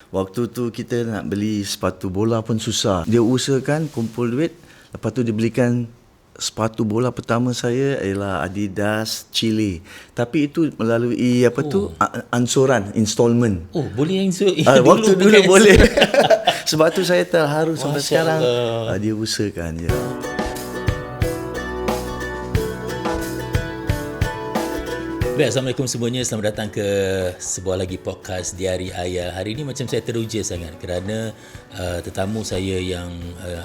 Waktu tu kita nak beli sepatu bola pun susah. Dia usahakan kumpul duit, lepas tu dia belikan sepatu bola pertama saya ialah Adidas Chile. Tapi itu melalui ansuran, installment. Oh, boleh yang waktu dulu boleh. Sebab tu saya terharu sampai sekarang. Dia usahakan je. Baik, Assalamualaikum semuanya. Selamat datang ke sebuah lagi podcast Diari Ayah. Hari ini macam saya teruja sangat kerana tetamu saya yang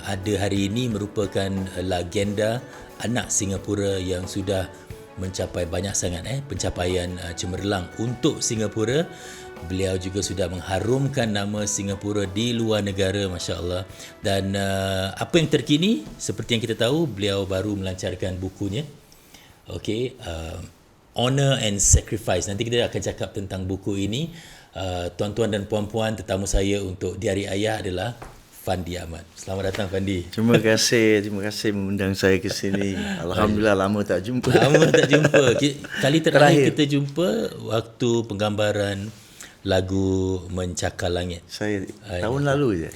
ada hari ini merupakan lagenda anak Singapura yang sudah mencapai banyak sangat pencapaian cemerlang untuk Singapura. Beliau juga sudah mengharumkan nama Singapura di luar negara, Masya Allah. Dan apa yang terkini, seperti yang kita tahu, beliau baru melancarkan bukunya. Honor and Sacrifice. Nanti kita akan cakap tentang buku ini. Tuan-tuan dan puan-puan, tetamu saya untuk Diari Ayah adalah Fandi Ahmad. Selamat datang, Fandi. Terima kasih mengundang saya ke sini. Alhamdulillah, lama tak jumpa. Kali terakhir kita jumpa waktu penggambaran lagu Mencakar Langit. Saya tahun lalu je.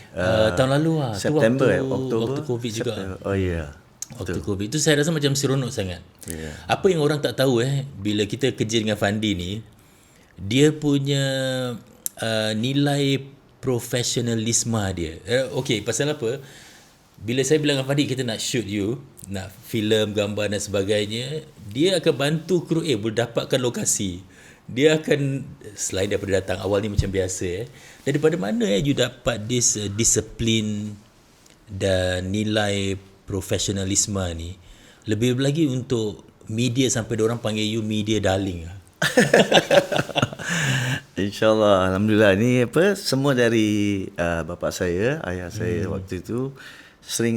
Tahun lalu September, Oktober. Waktu Covid juga. Oh ya. Yeah. Waktu Covid itu saya rasa macam seronok sangat. Yeah. Apa yang orang tak tahu bila kita kerja dengan Fandi ni, dia punya nilai profesionalisme dia. Pasal apa? Bila saya bilang dengan Fandi kita nak shoot you, nak filem, gambar dan sebagainya, dia akan bantu kru boleh dapatkan lokasi. Dia akan, selain daripada datang awal ni macam biasa, daripada mana you dapat this disiplin dan nilai profesionalisme ni, lebih lagi untuk media sampai orang panggil you media darling. InsyaAllah, Alhamdulillah. Ini semua dari bapa saya, ayah saya waktu itu sering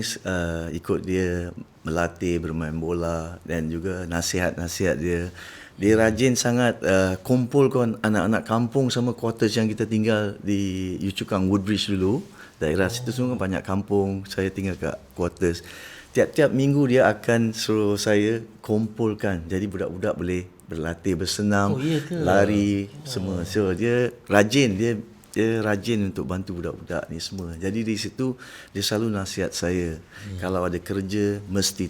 ikut dia melatih bermain bola dan juga nasihat-nasihat dia. Dia rajin sangat kumpulkan anak-anak kampung sama quarters yang kita tinggal di Yio Woodbridge dulu. Daerah situ semua banyak kampung, saya tinggal kat quarters. Tiap-tiap minggu dia akan suruh saya kumpulkan. Jadi budak-budak boleh berlatih bersenam, lari semua. So dia rajin, dia rajin untuk bantu budak-budak ni semua. Jadi di situ dia selalu nasihat saya, kalau ada kerja mesti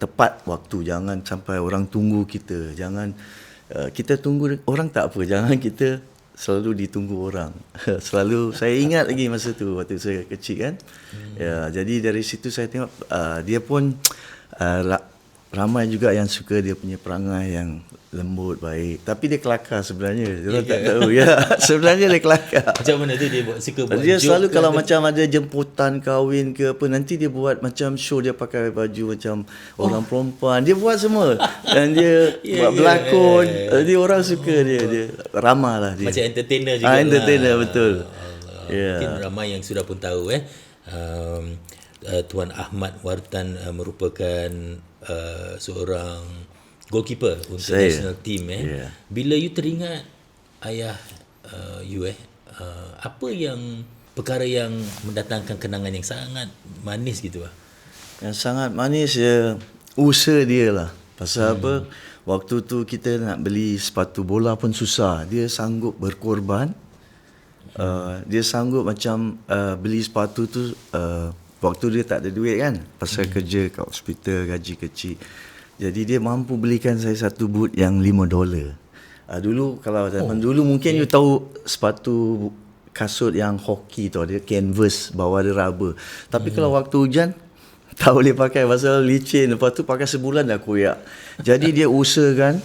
tepat waktu, jangan sampai orang tunggu kita. Jangan kita tunggu orang tak apa, jangan kita selalu ditunggu orang. Selalu saya ingat lagi masa tu waktu saya kecil kan. Ya, jadi dari situ saya tengok dia pun ramai juga yang suka dia punya perangai yang lembut, baik. Tapi dia kelakar sebenarnya. Dia tak tahu. Ya, sebenarnya dia kelakar. Macam mana tu dia suka buat dia selalu kalau macam ada jemputan kahwin ke apa, nanti dia buat macam show, dia pakai baju macam orang perempuan. Dia buat semua. Dan dia buat berlakon. Jadi orang suka dia ramah lah dia. Macam entertainer juga. Entertainer, betul. Mungkin ramai yang sudah pun tahu Tuan Ahmad Wartan merupakan seorang goalkeeper untuk national team. Bila you teringat ayah you apa yang perkara yang mendatangkan kenangan yang sangat manis gitu Yang sangat manis usaha dia lah. Pasal apa? Waktu tu kita nak beli sepatu bola pun susah. Dia sanggup berkorban. Dia sanggup macam beli sepatu tu waktu dia tak ada duit kan, pasal kerja kat hospital, gaji kecil. Jadi dia mampu belikan saya satu boot yang $5. Dulu kalau zaman dulu mungkin you tahu sepatu kasut yang hoki tu, dia canvas, bawah ada rubber. Tapi kalau waktu hujan tak boleh pakai pasal licin, lepas tu pakai sebulan dah koyak. Jadi dia usahakan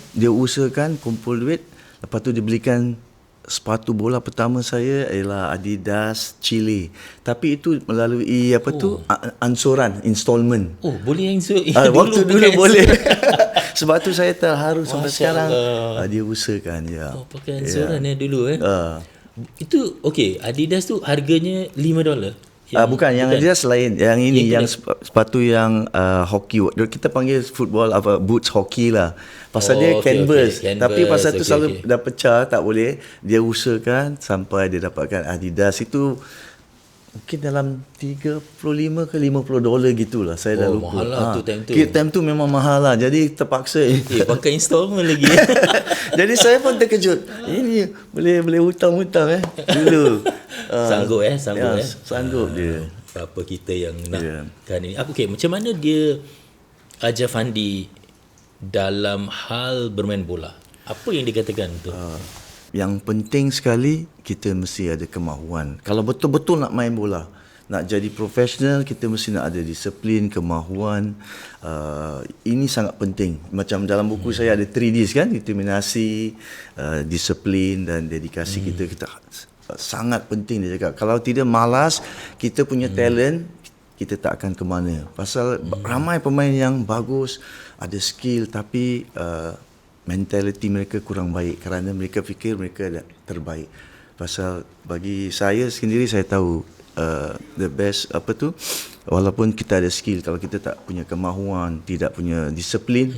kumpul duit, lepas tu dia belikan sepatu bola pertama saya ialah Adidas Chile. Tapi itu melalui ansuran, installment. Oh, boleh yang waktu dulu boleh. Sebab tu saya terharu sampai sekarang. Dia usahakan ya. Pakai ansuran dulu Itu Adidas tu harganya $5. Bukan, yang Adidas lain. Yang ini yang sepatu yang hoki. Kita panggil football boots hoki lah. Pasal dia canvas. Tapi pasal tu selalu dah pecah, tak boleh. Dia usahakan sampai dia dapatkan Adidas. Itu mungkin dalam 35 ke 50 dolar gitulah, saya dah lupa. Mahal lah tu time tu. Time tu memang mahal lah, jadi terpaksa. Pakai installment lagi. Jadi saya pun terkejut, ini boleh hutang-hutang dulu. Sanggup dia. Apa kita yang nak kan ini. Okay, macam mana dia ajar Fandi dalam hal bermain bola? Apa yang dikatakan tu? Yang penting sekali, kita mesti ada kemahuan. Kalau betul-betul nak main bola, nak jadi profesional, kita mesti nak ada disiplin, kemahuan. Ini sangat penting. Macam dalam buku saya ada 3Ds kan, determinasi, disiplin dan dedikasi. Kita sangat penting dia cakap. Kalau tidak malas, kita punya talent, kita tak akan ke mana. Pasal ramai pemain yang bagus, ada skill, tapi mentality mereka kurang baik kerana mereka fikir mereka terbaik. Pasal bagi saya sendiri, saya tahu the best walaupun kita ada skill, kalau kita tak punya kemahuan, tidak punya disiplin,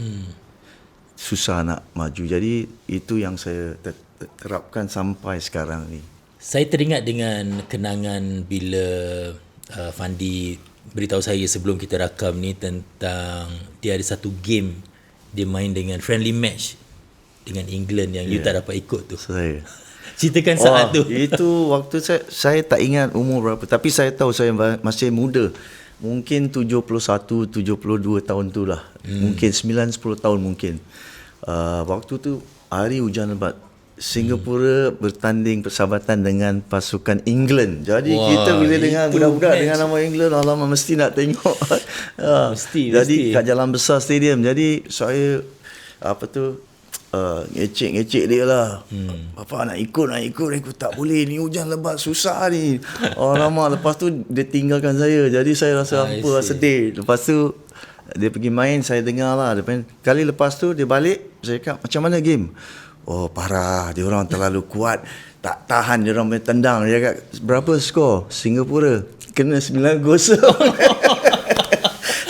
susah nak maju. Jadi itu yang saya terapkan sampai sekarang ni. Saya teringat dengan kenangan bila Fandi beritahu saya sebelum kita rakam ni tentang dia ada satu game dia main dengan friendly match dengan England yang you tak dapat ikut tu. Saya ceritakan saat tu. Itu waktu saya tak ingat umur berapa, tapi saya tahu saya masih muda. Mungkin 71, 72 tahun tu lah. Mungkin 9, 10 tahun mungkin. Waktu tu hari hujan lebat. Singapura bertanding persahabatan dengan pasukan England. Jadi kita bila dengar budak-budak dengan nama England, alamak mesti nak tengok. Jadi kat Jalan Besar Stadium. Jadi saya ngecek dia lah. Bapa nak ikut, tak boleh, ni hujan lebat, susah ni. Alamak, lepas tu dia tinggalkan saya. Jadi saya rasa sedih. Lepas tu dia pergi main, saya dengar lah. Kali lepas tu dia balik, saya cakap, macam mana game? Parah, dia orang terlalu kuat, tak tahan dia orang main tendang. Dia cakap, berapa skor Singapura? Kena 9-0.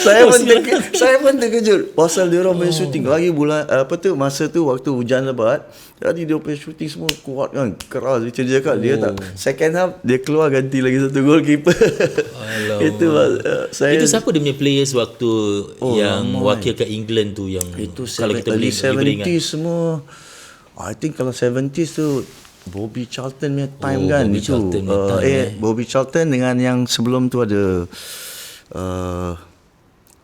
Saya pun terkejut pasal dia orang main shooting lagi bulan masa tu waktu hujan lebat. Jadi dia punya shooting semua kuat kan, keras. Macam dia cakap, dia tak, second half dia keluar ganti lagi satu goalkeeper. Itu itu siapa dia punya players waktu yang wakilkan England tu, yang itu kalau kita boleh 70s semua. I think kalau 70s tu Bobby Charlton punya time kan. Bobby Charlton dengan yang sebelum tu ada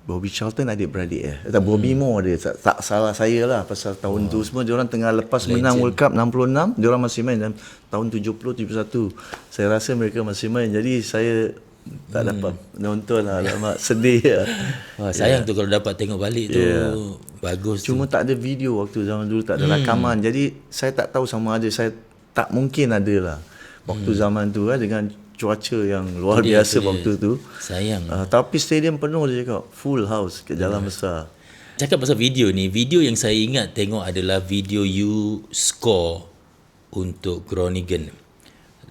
Bobby Charlton adik-beradik Bobby Moore dia, tak salah saya lah. Pasal tahun tu semua diorang tengah lepas menang World Cup 66, diorang masih main. Dan tahun 70-71 saya rasa mereka masih main. Jadi saya tak dapat nonton lah. Sedih lah. Sayang tu kalau dapat tengok balik tu. Bagus. Cuma tak ada video waktu zaman dulu, tak ada rakaman. Jadi saya tak tahu sama ada, saya tak mungkin ada lah waktu zaman tu dengan cuaca yang luar biasa waktu tu. Sayang. Tapi stadium penuh, dia cakap full house ke Jalan Besar. Cakap pasal video ni, video yang saya ingat tengok adalah video you score untuk Groningen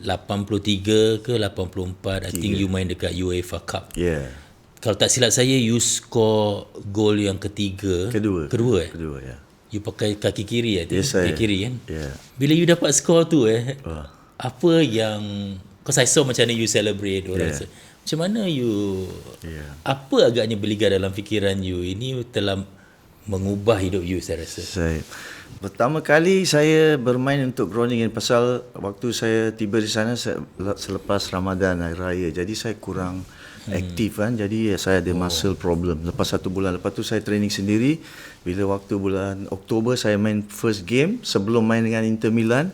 83 ke 84. I think you main dekat UEFA Cup. Kalau tak silap saya, you score gol yang kedua. Kedua ya. You pakai kaki kiri kaki kiri kan. Bila you dapat score tu apa yang saya saw macam mana you celebrate rasa. Macam mana you apa agaknya berligar dalam fikiran you ini telah mengubah hidup you, saya rasa. Pertama kali saya bermain untuk Groningen pasal waktu saya tiba di sana selepas Ramadan Hari Raya. Jadi saya kurang aktif kan. Jadi saya ada muscle problem. Lepas 1 bulan lepas tu saya training sendiri. Bila waktu bulan Oktober saya main first game sebelum main dengan Inter Milan.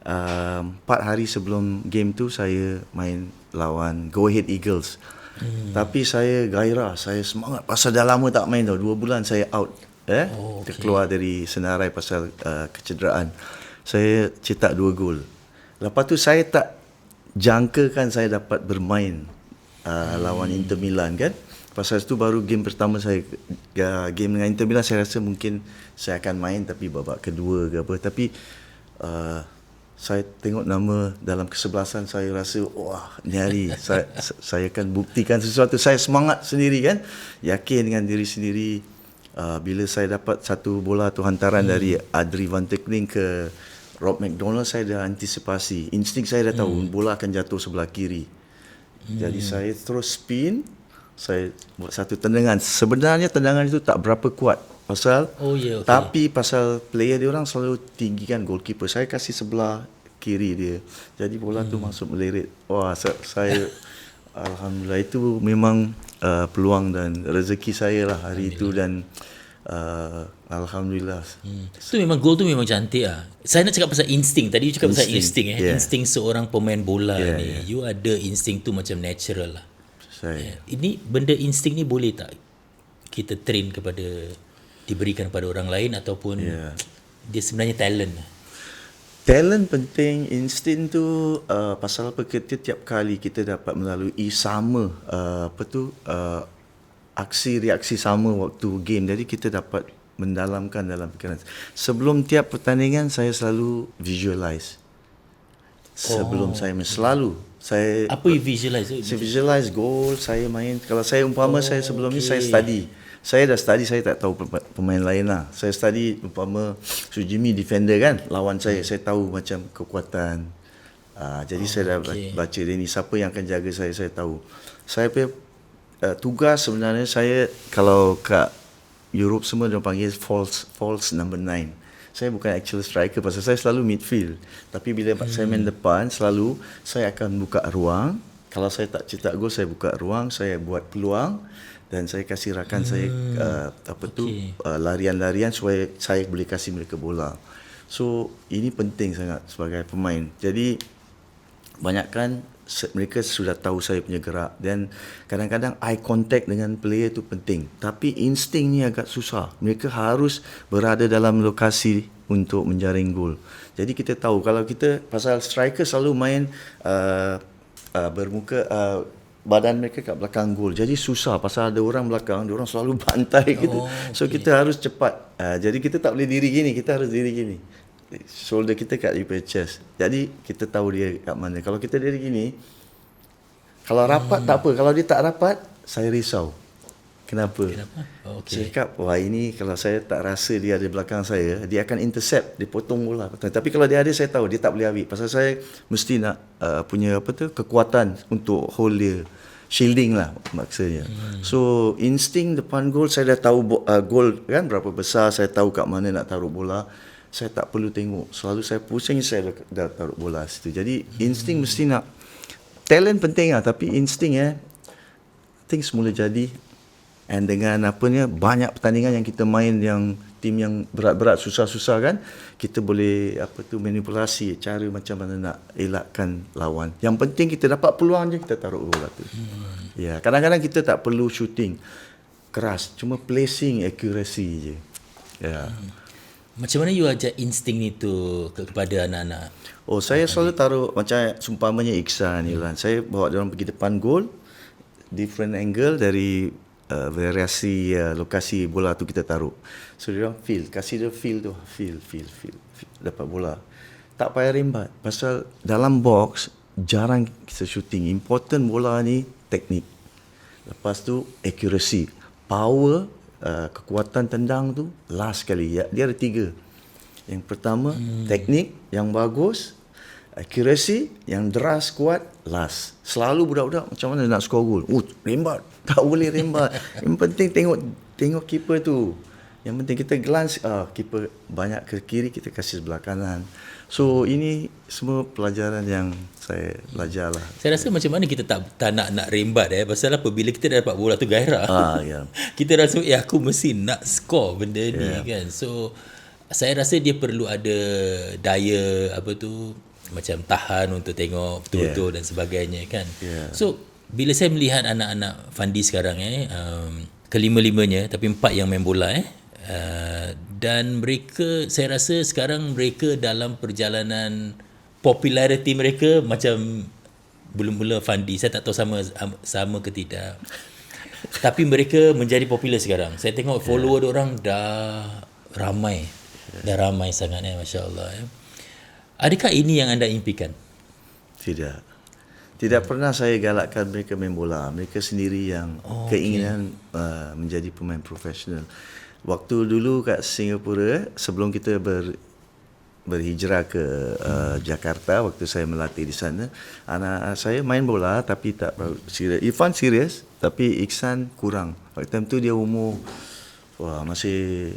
4 hari sebelum game tu saya main lawan Go Ahead Eagles. Tapi saya gairah, saya semangat pasal dah lama tak main 2 bulan saya out. Keluar dari senarai pasal kecederaan. Saya cetak 2 gol. Lepas tu saya tak jangkakan saya dapat bermain lawan Inter Milan kan. Pasal itu baru game pertama saya, game dengan Inter Milan, saya rasa mungkin saya akan main tapi babak kedua ke apa. Tapi saya tengok nama dalam kesebelasan, saya rasa wah, ni hari saya akan buktikan sesuatu. Saya semangat sendiri kan, yakin dengan diri sendiri. Bila saya dapat satu bola tu hantaran dari Adri Van Tekling ke Rob McDonald, saya dah antisipasi. Insting saya dah tahu bola akan jatuh sebelah kiri. Jadi saya terus spin, saya buat satu tendangan. Sebenarnya tendangan itu tak berapa kuat. Pasal tapi pasal player dia orang selalu tinggikan goalkeeper. Saya kasih sebelah kiri dia. Jadi bola tu masuk melirit. Wah, saya alhamdulillah itu memang peluang dan rezeki saya lah hari itu dan alhamdulillah. Tu memang gol tu memang cantik ah. Saya nak cakap pasal insting. Tadi you cakap pasal insting Insting seorang pemain bola ni. You ada insting tu macam natural lah. Ini benda insting ni boleh tak kita train diberikan kepada orang lain ataupun dia sebenarnya talent? Talent penting, insting tu pasal apa kita tiap kali kita dapat melalui sama aksi reaksi sama waktu game. Jadi kita dapat mendalamkan dalam fikiran. Sebelum tiap pertandingan saya selalu visualize. Sebelum saya Apa you visualize? Saya visualize goal saya main. Kalau saya umpama saya sebelum ni saya study. Saya dah study, saya tak tahu pemain lain lah. Saya study umpama Sujimi defender kan, lawan saya tahu macam kekuatan. Jadi saya dah baca dia ni, siapa yang akan jaga saya tahu. Saya punya tugas sebenarnya saya, kalau kat Europe semua dia panggil false number 9. Saya bukan actual striker pasal saya selalu midfield. Tapi bila saya main depan, selalu saya akan buka ruang. Kalau saya tak cetak gol, saya buka ruang, saya buat peluang dan saya kasih rakan saya larian-larian supaya saya boleh kasih mereka bola. So ini penting sangat sebagai pemain. Jadi banyakkan mereka sudah tahu saya punya gerak dan kadang-kadang eye contact dengan player tu penting. Tapi insting ni agak susah. Mereka harus berada dalam lokasi untuk menjaring gol. Jadi kita tahu kalau kita pasal striker selalu main bermuka badan mereka kat belakang gol. Jadi susah pasal ada orang belakang, dia orang selalu bantai gitu. So kita harus cepat. Jadi kita tak boleh diri gini, kita harus diri gini. Shoulder kita kat di chest. Jadi kita tahu dia kat mana. Kalau kita diri gini, kalau rapat tak apa, kalau dia tak rapat, saya risau. Kenapa? Saya cakap, wah ini kalau saya tak rasa dia ada belakang saya, dia akan intercept, dia potong bola. Tapi kalau dia ada, saya tahu dia tak boleh ambil. Pasal saya mesti nak punya kekuatan untuk hold dia. Shielding lah maksudnya. So insting depan gol, saya dah tahu gol kan berapa besar, saya tahu kat mana nak taruh bola. Saya tak perlu tengok. Selalu saya pusing, saya dah taruh bola situ. Jadi insting mesti nak. Talent penting lah, tapi insting things semula jadi. And dengan banyak pertandingan yang kita main yang tim yang berat-berat, susah-susah kan, kita boleh manipulasi cara macam mana nak elakkan lawan. Yang penting kita dapat peluang je, kita taruh bola tu. Ya, kadang-kadang kita tak perlu shooting keras, cuma placing accuracy je. Ya. Macam mana you ajar insting itu kepada anak-anak? Saya selalu taruh macam seumpamanya Iksan, Ilan. Saya bawa dia orang pergi depan gol, different angle dari variasi lokasi bola tu kita taruh. So dia orang kasih dia feel dapat bola. Tak payah rembat pasal dalam box jarang kita shooting. Important bola ni teknik. Lepas tu accuracy, power, kekuatan tendang tu last kali. Dia ada 3. Yang pertama teknik yang bagus, accuracy yang deras kuat, last. Selalu budak-budak macam mana nak score gol? Rembat. Tak boleh rembat. Yang penting tengok keeper tu. Yang penting kita glance, keeper banyak ke kiri, kita kasih sebelah kanan. So ini semua pelajaran yang saya belajar lah. Saya rasa macam mana kita tak nak rembat pasal apa, bila kita dah dapat bola tu gairah. Kita rasa aku mesti nak score benda ni kan. So saya rasa dia perlu ada daya macam tahan untuk tengok betul-betul dan sebagainya kan. So bila saya melihat anak-anak Fandi sekarang kelima-limanya, tapi 4 yang main bola dan mereka, saya rasa sekarang mereka dalam perjalanan populariti mereka macam belum-mula Fandi. Saya tak tahu sama ke tidak. Tapi mereka menjadi popular sekarang. Saya tengok follower orang dah ramai. Dah ramai sangat masya-Allah. Adakah ini yang anda impikan? Tidak pernah saya galakkan mereka main bola. Mereka sendiri yang keinginan menjadi pemain profesional. Waktu dulu kat Singapura, sebelum kita berhijrah ke Jakarta, waktu saya melatih di sana, anak saya main bola tapi tak serius. Irfan serius tapi Iksan kurang. Waktu time tu dia umur masih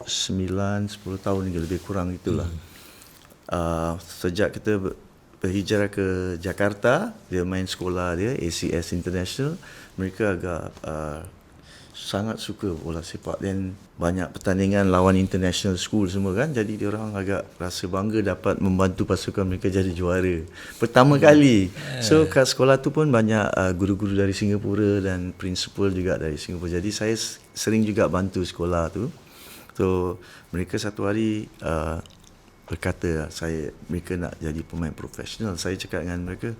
9-10 tahun, lebih kurang itulah. Sejak kita berhijrah ke Jakarta, dia main sekolah dia ACS International, mereka agak sangat suka bola sepak dan banyak pertandingan lawan international school semua kan, jadi dia orang agak rasa bangga dapat membantu pasukan mereka jadi juara pertama kali. So kat sekolah tu pun banyak guru-guru dari Singapura dan principal juga dari Singapura, jadi saya sering juga bantu sekolah tu. So mereka satu hari berkata mereka nak jadi pemain profesional. Saya cakap dengan mereka,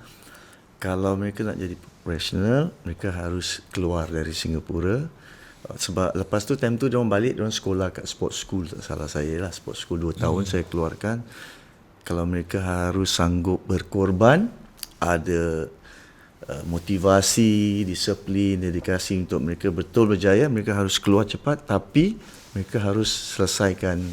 kalau mereka nak jadi profesional, mereka harus keluar dari Singapura. Sebab lepas tu time tu diorang balik, diorang sekolah kat sports school, tak salah saya lah, sports school 2 tahun saya keluarkan. Kalau mereka harus sanggup berkorban, ada motivasi, disiplin, dedikasi untuk mereka betul berjaya, mereka harus keluar cepat, tapi mereka harus selesaikan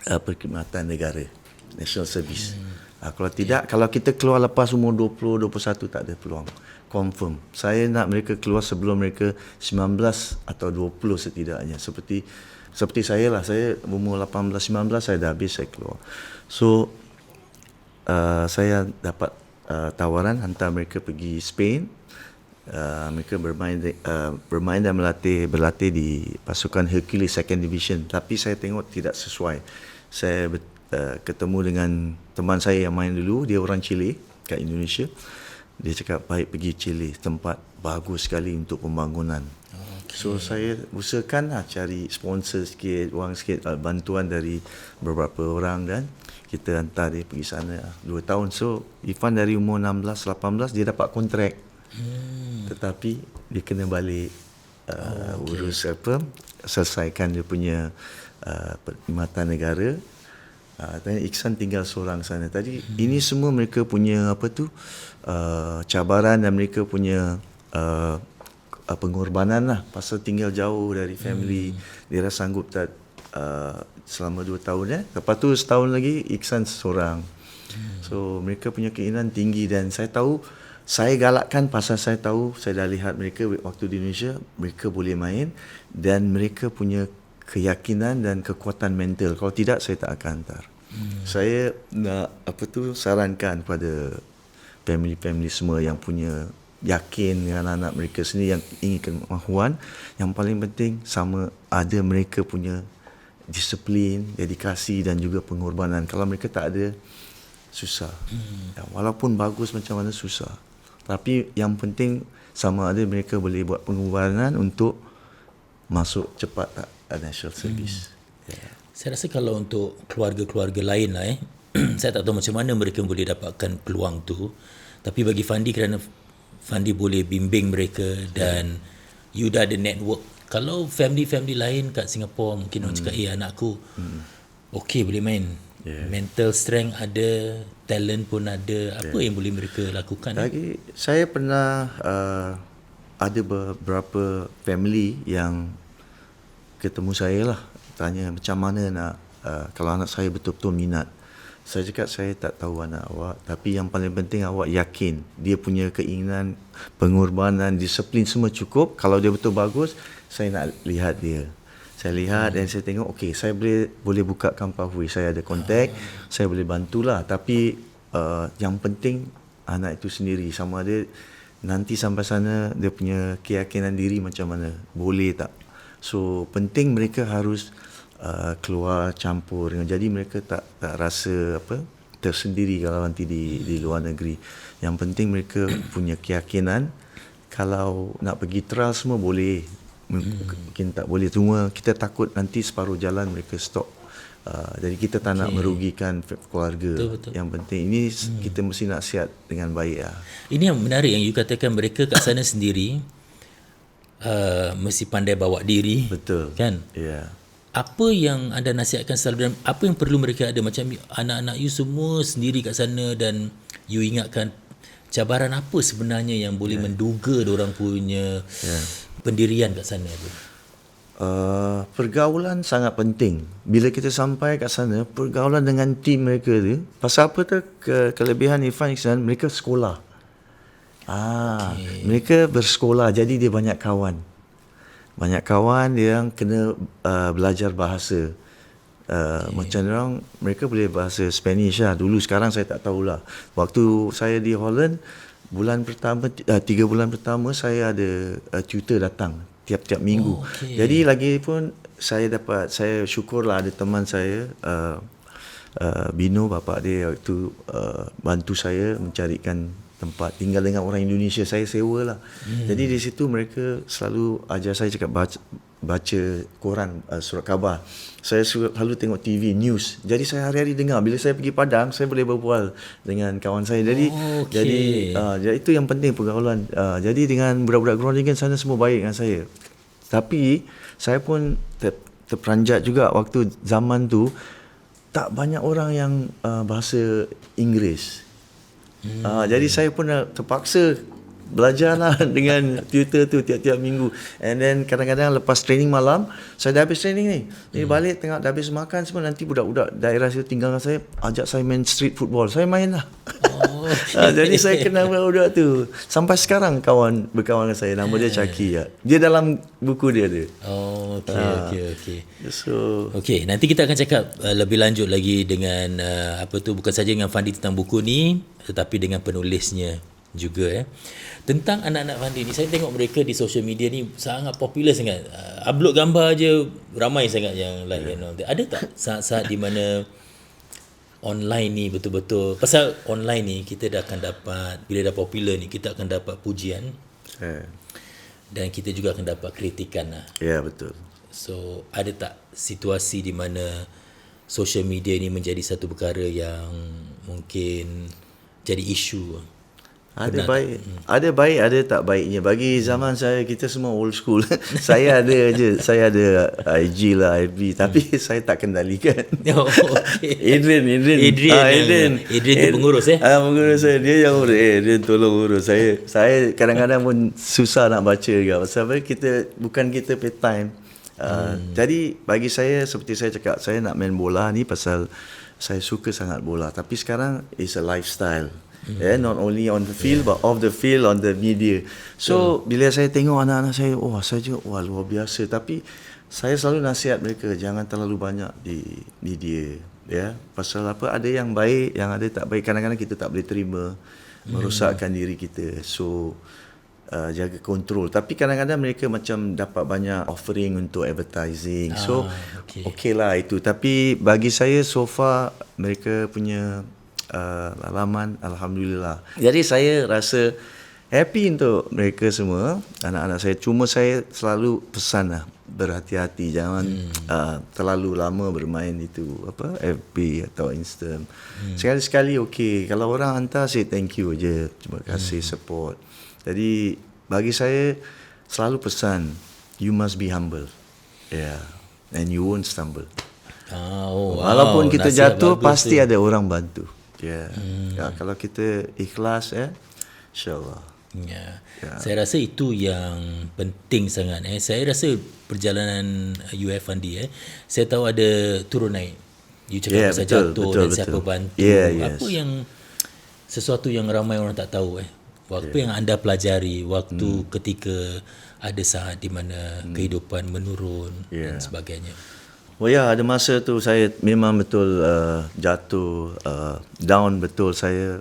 perkhidmatan negara, national service. Kalau tidak, kalau kita keluar lepas umur 20, 21 tak ada peluang. Confirm. Saya nak mereka keluar sebelum mereka 19 atau 20 setidaknya. Seperti saya lah, saya umur 18, 19 saya dah habis, saya keluar. So saya dapat tawaran hantar mereka pergi Spain. Mereka bermain dan berlatih di pasukan Hercules Second Division, tapi saya tengok tidak sesuai. Saya ketemu dengan teman saya yang main dulu, dia orang Chile kat Indonesia. Dia cakap baik pergi Chile, tempat bagus sekali untuk pembangunan. So saya usahakan cari sponsor sikit, wang sikit, bantuan dari beberapa orang, dan kita hantar dia pergi sana 2 tahun. So Irfan dari umur 16, 18 dia dapat kontrak. Tetapi dia kena balik urus selesaikan dia punya perkhidmatan negara. Dan Iksan tinggal seorang sana. Tadi ini semua mereka punya cabaran dan mereka punya pengorbanan lah, pasal tinggal jauh dari family. Dia dah sanggup selama 2 tahun lepas tu setahun lagi Iksan seorang. So mereka punya keinginan tinggi, dan saya tahu, saya galakkan pasal saya tahu, saya dah lihat mereka waktu di Indonesia, mereka boleh main dan mereka punya keyakinan dan kekuatan mental. Kalau tidak, saya tak akan hantar. Saya nak sarankan pada family semua yang punya yakin dengan anak mereka sendiri, yang ingin kemahuan, yang paling penting ada mereka punya disiplin, dedikasi dan juga pengorbanan. Kalau mereka tak ada, susah. Walaupun bagus macam mana, susah. Tapi yang penting sama ada mereka boleh buat pengorbanan untuk masuk cepat national service. Saya rasa kalau untuk keluarga-keluarga lain lah saya tak tahu macam mana mereka boleh dapatkan peluang tu. Tapi bagi Fandi, kerana Fandi boleh bimbing mereka dan you dah ada network. Kalau family lain kat Singapura, mungkin orang cakap, anakku okey boleh main. Mental strength ada, talent pun ada. Apa yang boleh mereka lakukan? Lagi, saya pernah ada beberapa family yang ketemu saya lah, tanya macam mana nak kalau anak saya betul-betul minat. Saya cakap, saya tak tahu anak awak, tapi yang paling penting awak yakin dia punya keinginan, pengorbanan, disiplin semua cukup. Kalau dia betul bagus, saya nak lihat dia. Saya lihat dan saya tengok, okey, saya boleh bukakan pathway, saya ada kontak, saya boleh bantulah. Tapi yang penting anak itu sendiri, sama ada nanti sampai sana dia punya keyakinan diri macam mana, boleh tak. So penting mereka harus keluar campur, jadi mereka tak rasa tersendiri kalau nanti di luar negeri. Yang penting mereka punya keyakinan. Kalau nak pergi trial semua boleh, mungkin tak boleh, cuma kita takut nanti separuh jalan mereka stop. Jadi kita tak nak merugikan keluarga. Betul. Yang penting ini kita mesti nak sihat dengan baik. Ini yang menarik yang you katakan, mereka kat sana sendiri mesti pandai bawa diri. Betul kan? Apa yang anda nasihatkan selalu, dan apa yang perlu mereka ada? Macam anak-anak you semua sendiri kat sana, dan you ingatkan cabaran apa sebenarnya yang boleh menduga diorang punya pendirian kat sana tu? Pergaulan sangat penting. Bila kita sampai kat sana, pergaulan dengan tim mereka tu, pasal apa tu, kelebihan Irfan Iksan, mereka sekolah. Mereka bersekolah, jadi dia banyak kawan. Banyak kawan dia yang kena belajar bahasa. Macam orang, mereka boleh bahasa Spanish lah. Dulu, sekarang saya tak tahulah. Waktu saya di Holland, 3 bulan pertama saya ada tutor datang tiap-tiap minggu. Jadi lagi pun saya syukurlah ada teman saya, Bino, bapa dia waktu bantu saya mencarikan tempat tinggal dengan orang Indonesia, saya sewa lah. Jadi di situ mereka selalu ajar saya cakap baca koran, surat khabar. Saya selalu tengok TV, news. Jadi saya hari-hari dengar. Bila saya pergi Padang, saya boleh berbual dengan kawan saya. Jadi itu yang penting, pergaulan. Jadi dengan budak-budak grounding sana semua baik dengan saya. Tapi saya pun terperanjat juga waktu zaman tu, tak banyak orang yang bahasa Inggeris. Jadi saya pun terpaksa belajarlah dengan tutor tu tiap-tiap minggu. And then kadang-kadang lepas training malam, saya dah habis training ni balik tengok dah habis makan semua, nanti budak-budak daerah situ tinggal dengan saya, ajak saya main street football. Saya main lah. Jadi saya kenal budak tu. Sampai sekarang berkawan dengan saya. Nama dia Caki ya. Dia dalam buku dia tu. Okey. So, nanti kita akan cakap lebih lanjut lagi dengan bukan saja dengan Fandi tentang buku ni, tetapi dengan penulisnya juga tentang anak-anak Fandi ni. Saya tengok mereka di social media ni sangat popular sangat. Upload gambar je ramai sangat yang like and all that. Ada tak saat-saat di mana online ni betul-betul, pasal online ni kita dah akan dapat, bila dah popular ni kita akan dapat pujian dan kita juga akan dapat kritikan lah. Ya, betul. So ada tak situasi di mana social media ni menjadi satu perkara yang mungkin jadi isu? Ada baik, ada tak baiknya. Bagi zaman saya, kita semua old school. Saya ada IG lah, FB, tapi saya tak kendalikan. Adrian tu pengurus pengurus saya, dia yang urus. Dia tolong urus saya kadang-kadang pun susah nak baca juga. Pasal bukan kita pay time. Jadi bagi saya, seperti saya cakap, saya nak main bola ni pasal saya suka sangat bola. Tapi sekarang is a lifestyle. Not only on the field but off the field, on the media. So bila saya tengok anak-anak saya, saya juga luar biasa. Tapi saya selalu nasihat mereka, jangan terlalu banyak di media. Pasal apa, ada yang baik, yang ada tak baik. Kadang-kadang kita tak boleh terima, merosakkan diri kita. So jaga kontrol. Tapi kadang-kadang mereka macam dapat banyak offering untuk advertising. So okay lah itu. Tapi bagi saya so far mereka punya alaman, alhamdulillah. Jadi saya rasa happy untuk mereka semua, anak-anak saya. Cuma saya selalu pesan lah, berhati-hati, jangan terlalu lama bermain itu FB atau Insta. Sekali-sekali okey. Kalau orang hantar, say thank you je, terima kasih, support. Jadi bagi saya selalu pesan, you must be humble, and you won't stumble. Walaupun kita jatuh, pasti ada orang bantu. Kalau kita ikhlas, insyaAllah. Saya rasa itu yang penting sangat. Saya rasa perjalanan UF Fandi, saya tahu ada turun naik. You cakap pasal jatuh dan siapa bantu. Apa yang sesuatu yang ramai orang tak tahu, waktu yang anda pelajari, waktu ketika ada saat di mana kehidupan menurun dan sebagainya. Ada masa tu saya memang betul jatuh, down betul saya.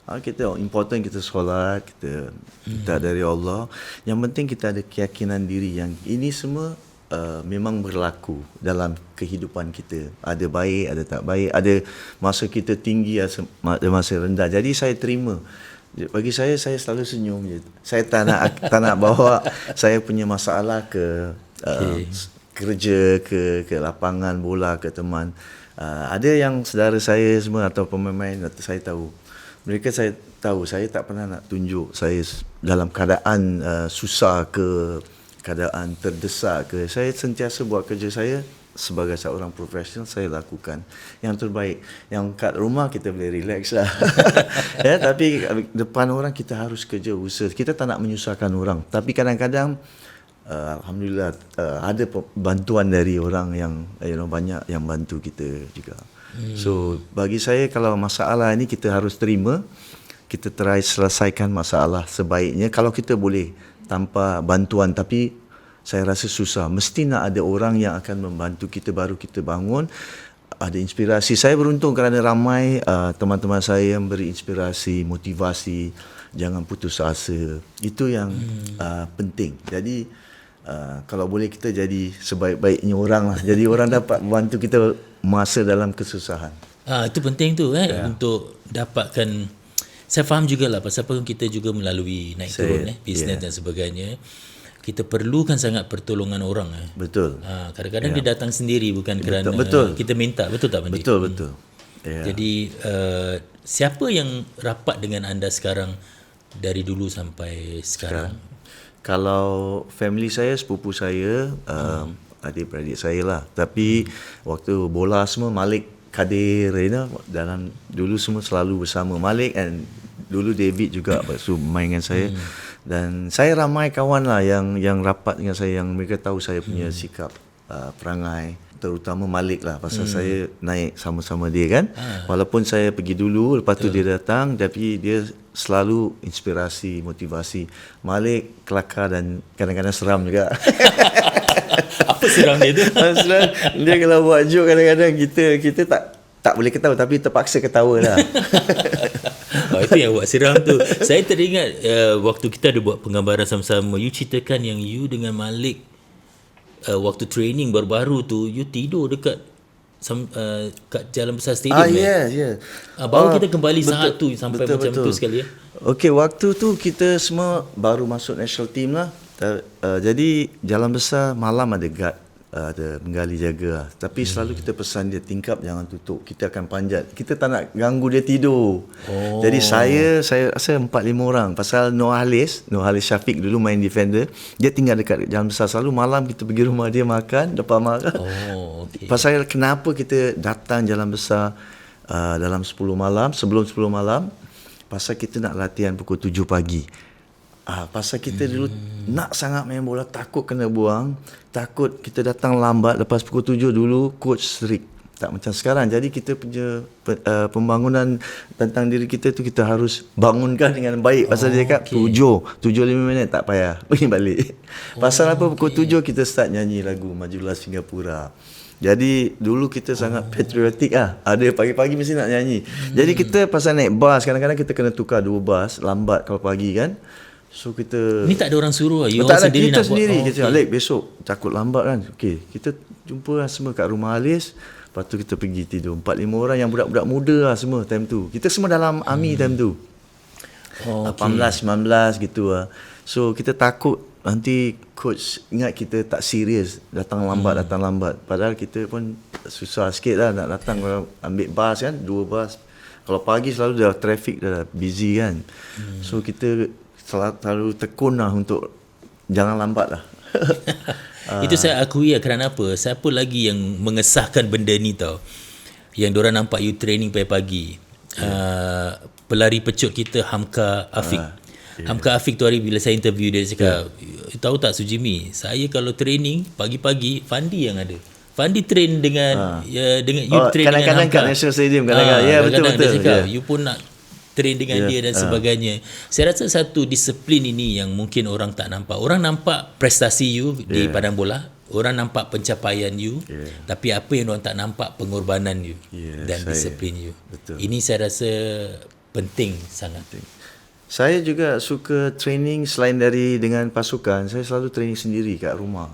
Kita important, kita solat, kita minta dari Allah. Yang penting kita ada keyakinan diri yang ini semua memang berlaku dalam kehidupan kita. Ada baik, ada tak baik, ada masa kita tinggi, ada masa rendah. Jadi saya terima. Bagi saya selalu senyum je. Saya tak nak bawa saya punya masalah ke kerja, ke lapangan bola, ke teman. Ada yang saudara saya semua atau pemain saya tahu. Mereka saya tahu, saya tak pernah nak tunjuk saya dalam keadaan susah ke, keadaan terdesak ke. Saya sentiasa buat kerja saya sebagai seorang profesional, saya lakukan yang terbaik. Yang kat rumah kita boleh relax lah. Tapi depan orang kita harus kerja, usaha. Kita tak nak menyusahkan orang. Tapi kadang-kadang alhamdulillah ada bantuan dari orang yang banyak yang bantu kita juga. So bagi saya kalau masalah ni kita harus terima, kita try selesaikan masalah sebaiknya kalau kita boleh tanpa bantuan, tapi saya rasa susah. Mesti nak ada orang yang akan membantu kita baru kita bangun. Ada inspirasi. Saya beruntung kerana ramai teman-teman saya yang beri inspirasi, motivasi, jangan putus asa. Itu yang penting. Jadi kalau boleh kita jadi sebaik-baiknya orang lah. Jadi orang dapat bantu kita masa dalam kesusahan. Itu penting tu untuk dapatkan. Saya faham jugalah pasal pun kita juga melalui naik turun bisnes dan sebagainya. Kita perlukan sangat pertolongan orang. Betul. Kadang-kadang dia datang sendiri bukan kerana kita minta. Betul tak Fandi? Betul. Jadi siapa yang rapat dengan anda sekarang dari dulu sampai sekarang? Kalau family saya, sepupu saya, adik-beradik saya lah. Tapi waktu bola semua Malik Kadir, dalam dulu semua selalu bersama Malik, and dulu David juga main dengan saya. Dan saya ramai kawan lah yang rapat dengan saya, yang mereka tahu saya punya sikap perangai, terutama Malik lah, pasal saya naik sama-sama dia kan. Walaupun saya pergi dulu, lepas tu dia datang, tapi dia selalu inspirasi, motivasi. Malik kelakar dan kadang-kadang seram juga. Apa seram dia tu? Dia kalau buat joke kadang-kadang kita tak boleh ketawa, tapi terpaksa ketawa lah. Itu yang buat seram tu. Saya teringat waktu kita ada buat penggambaran sama-sama, you ceritakan yang you dengan Malik waktu training baru-baru tu, you tidur dekat kat Jalan Besar Stadium. Baru kita kembali saat tu sampai macam tu sekali. Okey, waktu tu kita semua baru masuk national team lah. Jadi Jalan Besar malam ada guard, ada menggali jaga lah. Tapi selalu kita pesan dia, tingkap jangan tutup, kita akan panjat, kita tak nak ganggu dia tidur. Jadi saya rasa 4-5 orang, pasal Noah Halis Syafiq dulu main defender, dia tinggal dekat Jalan Besar. Selalu malam kita pergi rumah dia makan, lepas makan. Pasal kenapa kita datang Jalan Besar dalam 10 malam, sebelum 10 malam, pasal kita nak latihan pukul 7 pagi. Pasal kita dulu nak sangat main bola, takut kena buang, takut kita datang lambat. Lepas pukul 7 dulu coach strict, tak macam sekarang. Jadi kita punya pembangunan tentang diri kita tu, kita harus bangunkan dengan baik. Pasal dia cakap 7:05 tak payah pergi balik. Pasal apa, pukul 7 kita start nyanyi lagu Majulah Singapura. Jadi dulu kita sangat patriotik lah. Ada pagi-pagi mesti nak nyanyi. Jadi kita pasal naik bas, kadang-kadang kita kena tukar 2 bas, lambat kalau pagi kan. So kita ni tak ada orang suruh, you tak ada, sendiri kita nak sendiri buat. Kita Alik besok takut lambat kan. Okey, kita jumpa lah semua kat rumah Halis. Lepas tu kita pergi tidur. 4-5 orang yang budak-budak muda lah semua time tu. Kita semua dalam army time tu. 18-19 gitu lah. So kita takut nanti coach ingat kita tak serius, datang lambat. Padahal kita pun susah sikit lah nak datang, ambil bas kan, 2 bas. Kalau pagi selalu dah traffic, dah busy kan. So kita selalu tekun lah untuk jangan lambat lah. Itu saya akui lah. Kerana apa, siapa lagi yang mengesahkan benda ni tau, yang diorang nampak you training pagi-pagi. Pelari pecut kita Hamka Afiq. Hamka Afiq tu hari bila saya interview dia cakap, tahu tak Sujimi, saya kalau training pagi-pagi Fandi yang ada. Fandi train dengan dengan you train dengan Hamka. Kadang-kadang kat National Stadium kadang-kadang. Dia cakap, you pun nak train dengan dia dan sebagainya. Saya rasa satu disiplin ini yang mungkin orang tak nampak. Orang nampak prestasi you di padang bola, orang nampak pencapaian you, tapi apa yang orang tak nampak, pengorbanan you dan disiplin you. Ini saya rasa penting sangat. Saya juga suka training selain dari dengan pasukan. Saya selalu training sendiri kat rumah.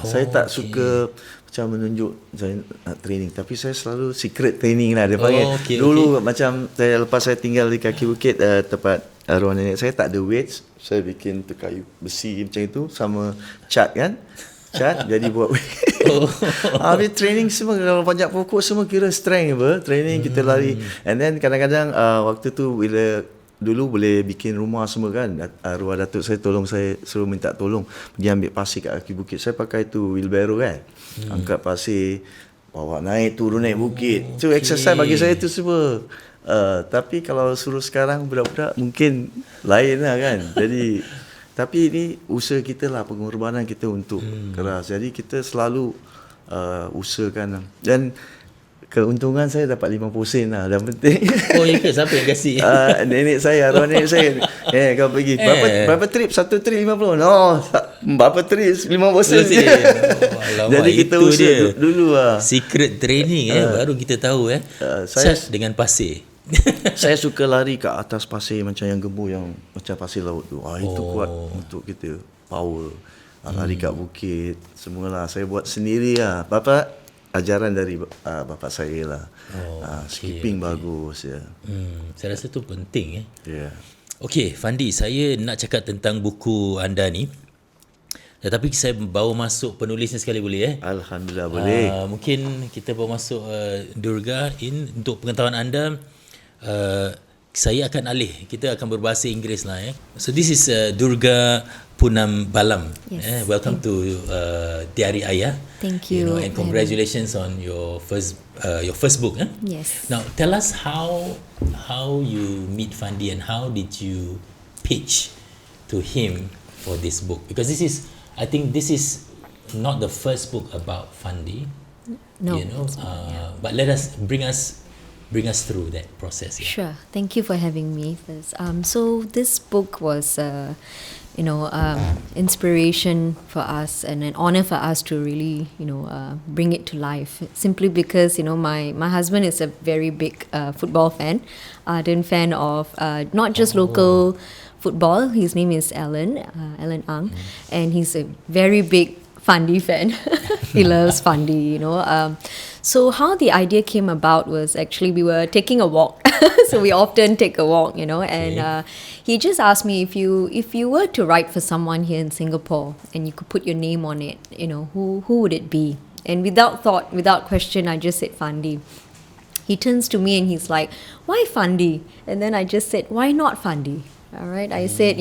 Saya tak suka macam menunjuk saya nak training, tapi saya selalu secret training lah dia panggil. Dulu macam lepas saya tinggal di kaki bukit, tempat arwah nenek saya, tak ada weights, saya bikin tu kayu besi macam itu sama cat kan, jadi buat habis training semua, kalau panjat pokok semua kira strength training. Kita lari, and then kadang-kadang waktu tu bila dulu boleh bikin rumah semua kan, arwah datuk saya tolong saya, suruh minta tolong pergi ambil pasir kat kaki bukit. Saya pakai tu wheelbarrow kan, angkat pasir, bawa naik turun naik bukit. So exercise bagi saya tu semua. Tapi kalau suruh sekarang budak-budak mungkin lain lah kan. Jadi Tapi ini usaha kita lah, pengorbanan kita untuk keras. Jadi kita selalu usahakan. Dan keuntungan saya dapat 50 sen lah. Dan penting. Oh, ya ke? Siapa yang kasih? Nenek saya, arwah nenek saya. Kau pergi. Berapa trip? Satu trip 50? No, berapa trip? 50 sen. Jadi kita usaha dulu lah. Secret training baru kita tahu Saya dengan pasir. Saya suka lari ke atas pasir macam yang gembur, yang macam pasir laut tu. Itu kuat untuk kita, power. Lari kat bukit, semualah saya buat sendiri lah. Ajaran dari bapa saya lah. Skipping bagus ya. Saya rasa tu penting Ya. Okey, Fandi, saya nak cakap tentang buku anda ni. Tetapi saya bawa masuk penulisnya sekali boleh Alhamdulillah boleh. Mungkin kita bawa masuk Durga untuk pengetahuan anda. Saya akan alih. Kita akan berbahasa Inggeris lah So this is Durga Punam Balam. Yes. Welcome to Diari Ayah. Thank you. And congratulations on your first book. Yes. Now tell us how you meet Fandi and how did you pitch to him for this book? Because I think this is not the first book about Fandi. No. But bring us through that process. Sure. Thank you for having me first. So this book was, inspiration for us and an honor for us to really, bring it to life. Simply because, my husband is a very big football fan, ardent fan of not just local football. His name is Alan Ang, and he's a very big Fandi fan. He loves Fandi, So how the idea came about was actually we were taking a walk. So we often take a walk, and he just asked me, if you were to write for someone here in Singapore and you could put your name on it, who would it be? And without thought, without question, I just said Fandi. He turns to me and he's like, why Fandi? And then I just said, why not Fandi? All right. I said,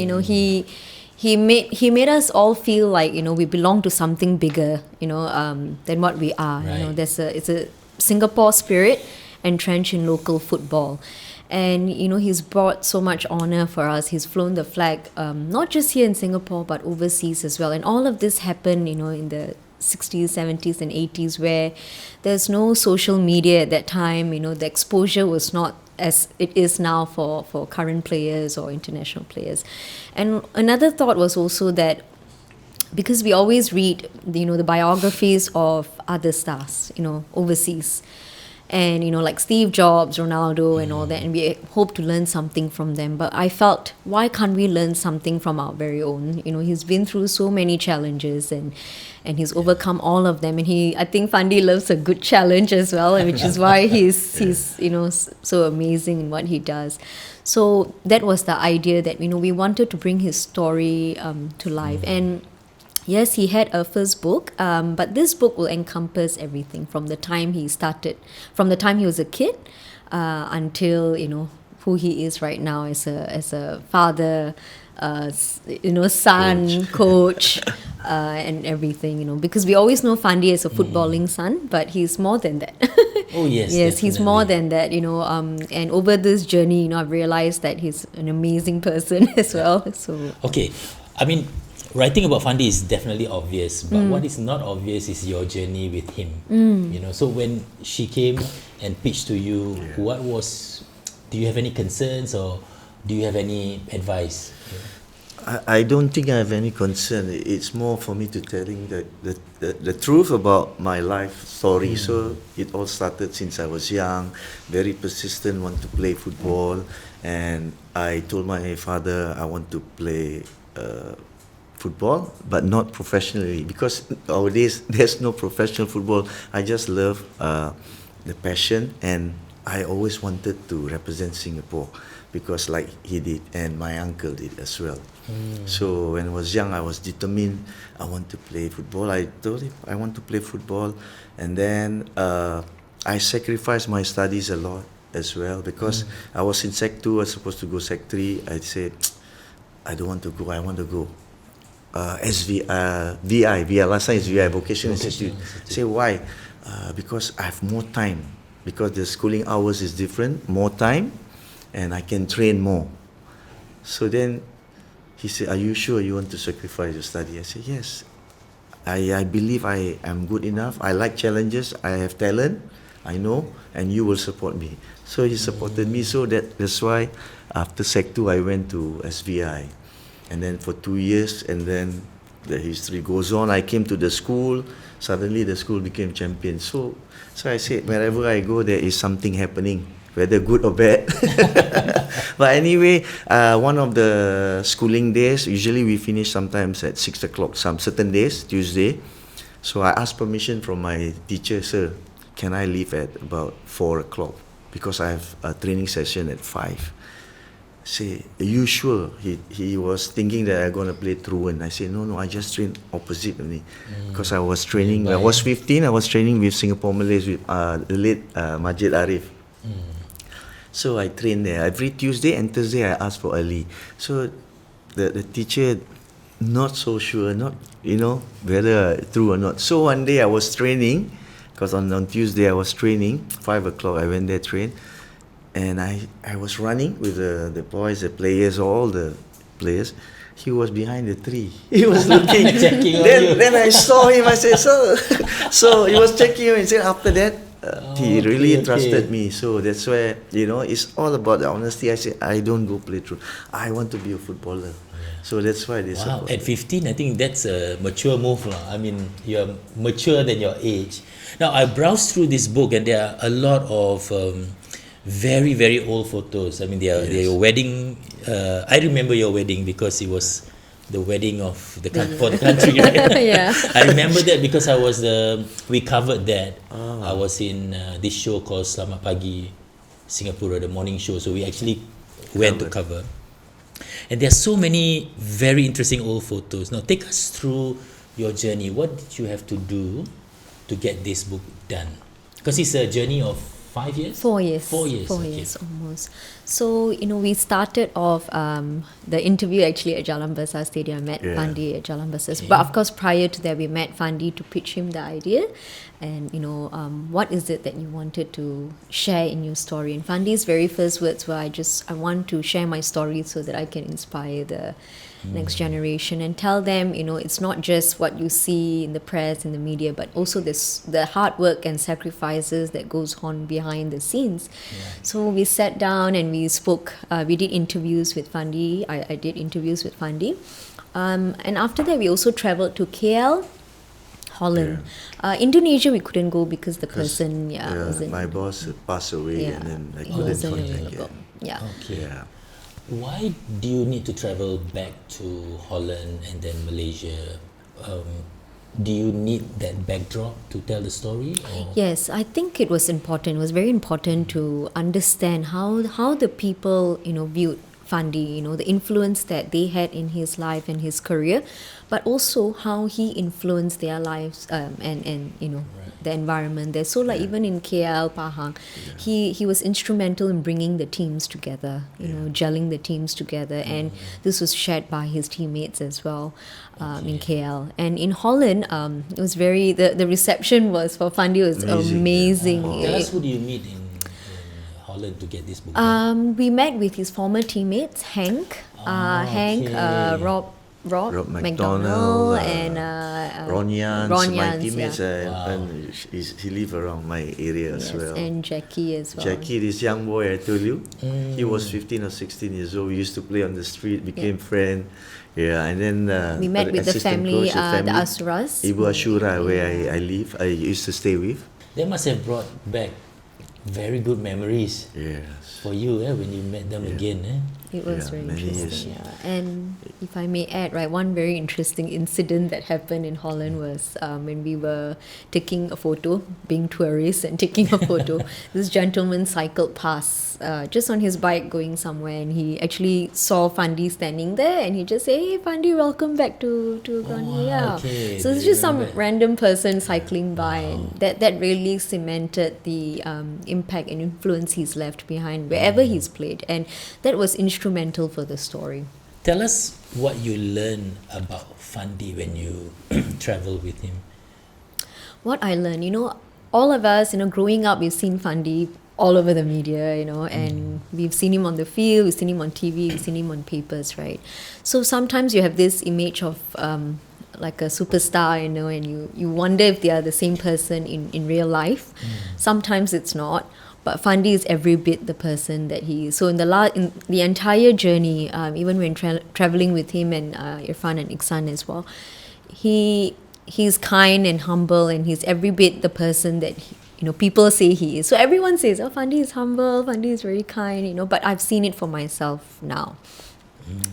he made us all feel like we belong to something bigger than what we are. Right. It's a Singapore spirit entrenched in local football, and he's brought so much honor for us. He's flown the flag not just here in Singapore but overseas as well, and all of this happened in the 60s, 70s and 80s, where there's no social media at that time. The exposure was not as it is now for current players or international players. And another thought was also that because we always read the biographies of other stars overseas, and like Steve Jobs, Ronaldo and all that, and we hope to learn something from them. But I felt, why can't we learn something from our very own? He's been through so many challenges and he's overcome all of them, and I think Fandi loves a good challenge as well, which is why he's so amazing in what he does. So that was the idea, that we wanted to bring his story to life. And yes, he had a first book, but this book will encompass everything from the time he started, from the time he was a kid until who he is right now as a father, son, coach, and everything. Because we always know Fandi as a footballing son, but he's more than that. Oh yes, yes, he's more than that. And over this journey, I've realized that he's an amazing person as well. So okay, I mean, writing about Fandi is definitely obvious, but what is not obvious is your journey with him. So when she came and pitched to you, do you have any concerns or do you have any advice? I don't think I have any concern. It's more for me to telling the truth about my life story. So it all started since I was young, very persistent, want to play football, and I told my father I want to play football, but not professionally, because nowadays there's no professional football. I just love the passion, and I always wanted to represent Singapore, because like he did and my uncle did as well. So when I was young, I was determined I want to play football. I told him I want to play football, and then I sacrificed my studies a lot as well, because I was in Sec 2, I was supposed to go Sec 3. I said, I don't want to go, I want to go VI, last time is VI, Vocational Institute. Say why? Because I have more time, because the schooling hours is different, more time, and I can train more. So then He said, "Are you sure you want to sacrifice your study?" I said, "Yes. I believe I am good enough. I like challenges. I have talent. I know, and you will support me." So he supported me. So that's why after Sec 2, I went to SVI. And then for 2 years, and then the history goes on. I came to the school. Suddenly the school became champion. So I said, wherever I go, there is something happening, whether good or bad. But anyway, one of the schooling days, usually we finish sometimes at 6 o'clock, some certain days, Tuesday. So I asked permission from my teacher, "Sir, can I leave at about 4 o'clock? Because I have a training session at 5. Say, "Are you sure?" He was thinking that I'm going to play truant. I said, no, I just train opposite only. Because I was training, I was 15, I was training with Singapore Malays, with the late Majid Arif. So I trained there. Every Tuesday and Thursday I asked for early. So the teacher, not so sure, not, whether true or not. So one day I was training, because on Tuesday I was training, 5 o'clock I went there train. And I was running with the boys, the players, all the players. He was behind the tree. He was looking. Then I saw him. I said, "Sir." So he was checking him and said, after that, he really trusted me. So that's where, it's all about the honesty. I said, I don't go play through. I want to be a footballer. So that's why they support. At 15, I think that's a mature move. I mean, you're mature than your age. Now, I browsed through this book and there are a lot of very, very old photos. I mean, they are your wedding. I remember your wedding because it was the wedding of for the country. Right? Yeah. I remember that because we covered that. I was in this show called Selamat Pagi Singapura, the morning show. So we actually went to cover. And there are so many very interesting old photos. Now, take us through your journey. What did you have to do to get this book done? Because it's a journey of 5 years? 4 years. 4 years. 4 years almost. So, we started off the interview actually at Jalan Besar Stadium. I met Fandi at Jalan Besar. Okay. But of course, prior to that, we met Fandi to pitch him the idea. And, what is it that you wanted to share in your story? And Fandi's very first words were, I want to share my story so that I can inspire the next generation and tell them, it's not just what you see in the press, in the media, but also the hard work and sacrifices that goes on behind the scenes. So we sat down and we spoke, we did interviews with Fandi. I did interviews with Fandi. And after that, we also traveled to KL, Holland. Indonesia, we couldn't go because the person, wasn't, my boss passed away, and then I couldn't contact him. Yeah. Okay. Yeah. Why do you need to travel back to Holland and then Malaysia? Do you need that backdrop to tell the story? Or? Yes, I think it was important. It was very important to understand how the people, viewed Fandi, the influence that they had in his life and his career, but also how he influenced their lives and the environment there. So even in KL, Pahang, he was instrumental in bringing the teams together, gelling the teams together, and this was shared by his teammates as well in KL. And in Holland, it was the reception was for Fandi was amazing. Tell us, who do you meet in Holland to get this book? We met with his former teammates, Hank, Rob McDonald, and Ron Jans, my teammates, yeah. and he live around my area as well. And Jackie as well. Jackie, this young boy I told you, he was 15 or 16 years old. We used to play on the street, became friend. Yeah, and then we met with the family, the Asuras. Ibu Ashura, where I live, I used to stay with. They must have brought back very good memories for you when you met them again. It was very interesting. And if I may add, one very interesting incident that happened in Holland was when we were taking a photo, being tourists and taking a photo. This gentleman cycled past just on his bike going somewhere, and he actually saw Fandi standing there, and he just said, "Hey Fandi, welcome back to Grani." Okay. So it's just some random person cycling by, and that really cemented the impact and influence he's left behind wherever he's played, and that was instrumental for the story. Tell us what you learned about Fandi when you travel with him. What I learned, all of us, growing up, we've seen Fandi all over the media, and we've seen him on the field, we've seen him on TV, we've seen him on papers, right? So sometimes you have this image of like a superstar, and you wonder if they are the same person in real life. Sometimes it's not. But Fandi is every bit the person that he is. So in the entire journey, even when traveling with him and Irfan and Iksan as well, he's kind and humble, and he's every bit the person that people say he is. So everyone says, "Oh, Fandi is humble. Fandi is very kind," But I've seen it for myself now.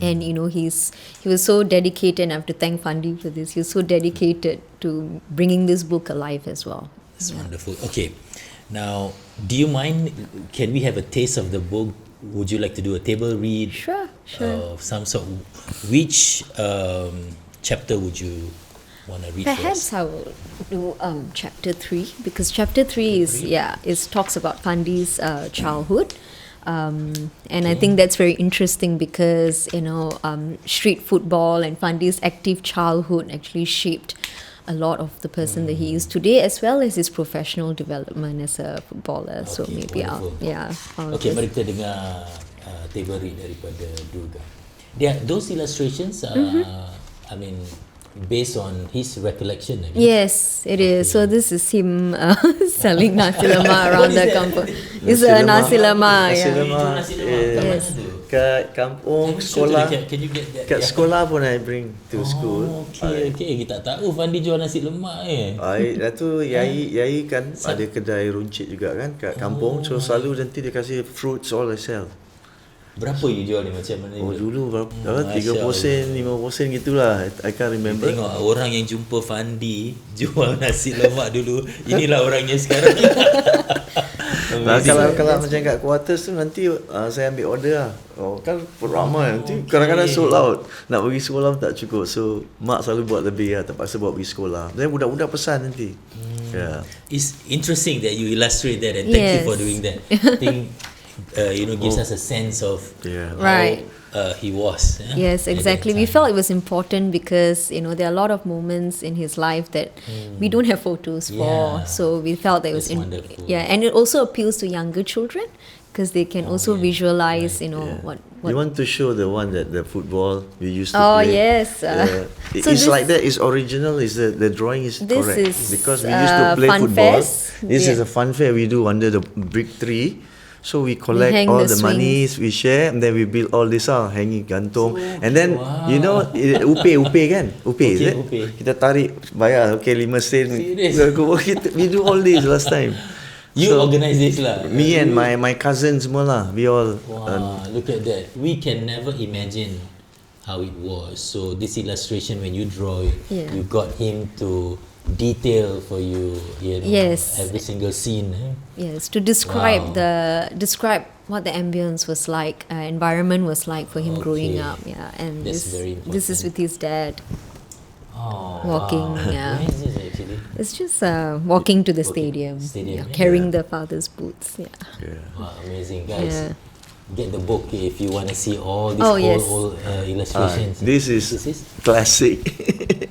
And he was so dedicated, and I have to thank Fandi for this. He was so dedicated to bringing this book alive as well. That's wonderful. Okay. Now, do you mind, can we have a taste of the book? Would you like to do a table read? Sure. Of some sort. Which chapter would you want to read Perhaps first? I will do chapter 3, because chapter 3 is talks about Fandi's childhood. And I think that's very interesting because, street football and Fandi's active childhood actually shaped a lot of the person that he is today, as well as his professional development as a footballer. So maybe I'll Okay, mari kita dengar table read daripada Durga. Those illustrations I mean, based on his recollection, I guess. Yes, it is. So this is him selling nasi lemak around the kampung. It's Nasi a nasi lemak. Nasi Yeah. lemak. Nasi lemak. Kat mana tu? Kat kampung, Can sekolah. you get that? Kat sekolah pun I bring to school. Okay. Kita tak tahu Fandi jual nasi lemak Dah tu Yai kan ada kedai runcit juga kan kat kampung. So selalu nanti dia kasih fruits all they sell. Berapa you jual ni, macam mana? Dulu berapa? 3 sen, 5 sen gitulah. I can't remember. Tengok orang yang jumpa Fandi jual nasi lemak dulu. Inilah orangnya sekarang. Kalau macam kat quarters tu nanti saya ambil order lah. Kan ramai nanti kadang-kadang sold out. Nak pergi sekolah pun tak cukup. So mak selalu buat lebih lah, terpaksa buat pergi sekolah. Dan budak-budak pesan nanti. Yeah. It's interesting that you illustrate that, and thank you for doing that. I think gives us a sense of how he was. Yes, exactly. We felt it was important because there are a lot of moments in his life that we don't have photos for. So we felt that it was wonderful. and it also appeals to younger children because they can also visualize, what. You want to show the one that the football we used to Oh play. yes. So it's like that. It's original. Is the drawing is This correct is, because we used to play fun football. fairs. This is a fun fair we do under the brick tree. So we collect hang all the the monies, we share, and then we build all this hanging gantung. And then upe kan? Upe is it? Upe. Kita tarik bayar 5 sen. Serious? We do all this last time. You organize this lah. Me and my cousins semua lah. We all Look at that. We can never imagine how it was. So this illustration, when you draw it, you got him to detail for you, Yes. every single scene. Yes, to describe what the ambience was like, environment was like for him growing up. Yeah, and That's very this is with his dad walking. Wow. Yeah, Where is this actually? it's just walking to the stadium, carrying the father's boots. Yeah, Wow, amazing, guys. Yeah. Get the book if you want to see all these old illustrations. This is classic.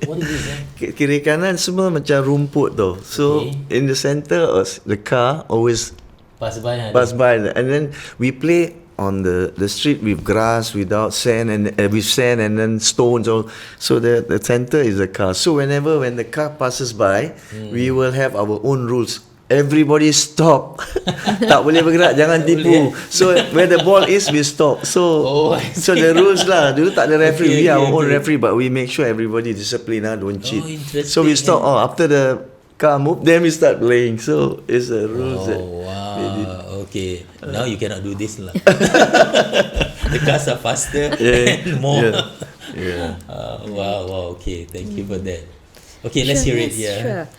What is this? Kiri kanan semua macam rumput tu. So in the center of the car always Pass by. and then we play on the street with grass, without sand, and with sand and then stones. So the center is the car. So when the car passes by, we will have our own rules. Everybody stop. Tak boleh bergerak, jangan tipu. So where the ball is, we stop. So the rules lah. Dulu tak ada referee. We are our own referee, but we make sure everybody discipline don't cheat. So we stop. After the car move, then we start playing. So it's a rules. Wow. Okay. Now you cannot do this lah. The cars are faster and more. Yeah. Wow. Okay. Thank you for that. Okay, let's hear it. Sure.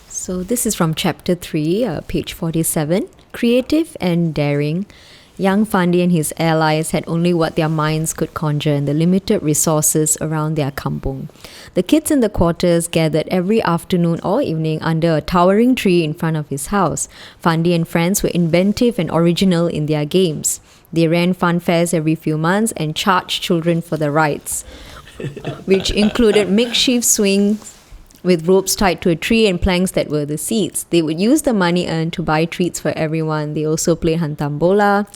So this is from chapter 3, page 47. Creative and daring, young Fandi and his allies had only what their minds could conjure and the limited resources around their kampung. The kids in the quarters gathered every afternoon or evening under a towering tree in front of his house. Fandi and friends were inventive and original in their games. They ran fun fairs every few months and charged children for the rides, which included makeshift swings, with ropes tied to a tree and planks that were the seats. They would use the money earned to buy treats for everyone. They also played hantam bola,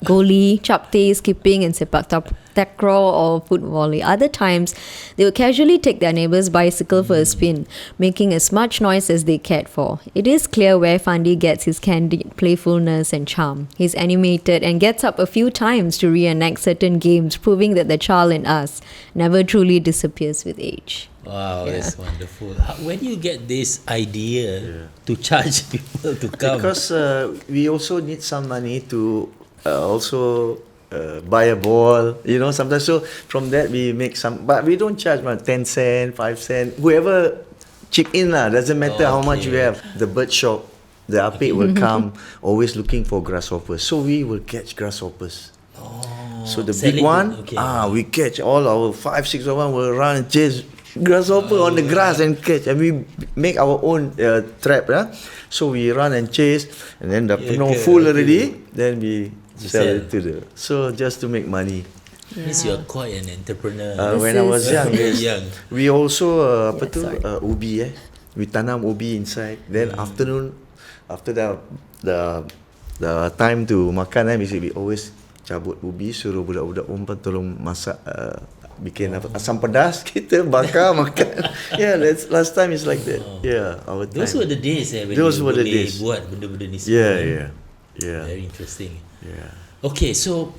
goli, chapte, skipping, and sepak takraw or foot volley. Other times, they would casually take their neighbour's bicycle for a spin, making as much noise as they cared for. It is clear where Fandi gets his candid playfulness and charm. He's animated and gets up a few times to reenact certain games, proving that the child in us never truly disappears with age. Wow, that's wonderful. Where do you get this idea to charge people to come? Because we also need some money to also buy a ball, sometimes. So from that we make some, but we don't charge 10 cent, 5 cent, whoever chip in lah, doesn't matter how much we have. The bird shop, the apek will come always looking for grasshoppers, so we will catch grasshoppers. So the big one, we catch all our 5-6 of them will run and chase grasshopper on the grass and catch, and we make our own trap. So we run and chase, and then the full already, then we sell it to the, so just to make money. Means you're quite an entrepreneur. When I was young, young. we also ubi, we tanam ubi inside. Then afternoon, after the time to makan, we always cabut ubi, suruh budak-budak perempuan tolong masak, bikin asam pedas, kita bakar makan. That's last time is like that. Our time. Those were the days when those you were the boleh days. buat benda-benda ni semua. Very interesting. Yeah. Okay, so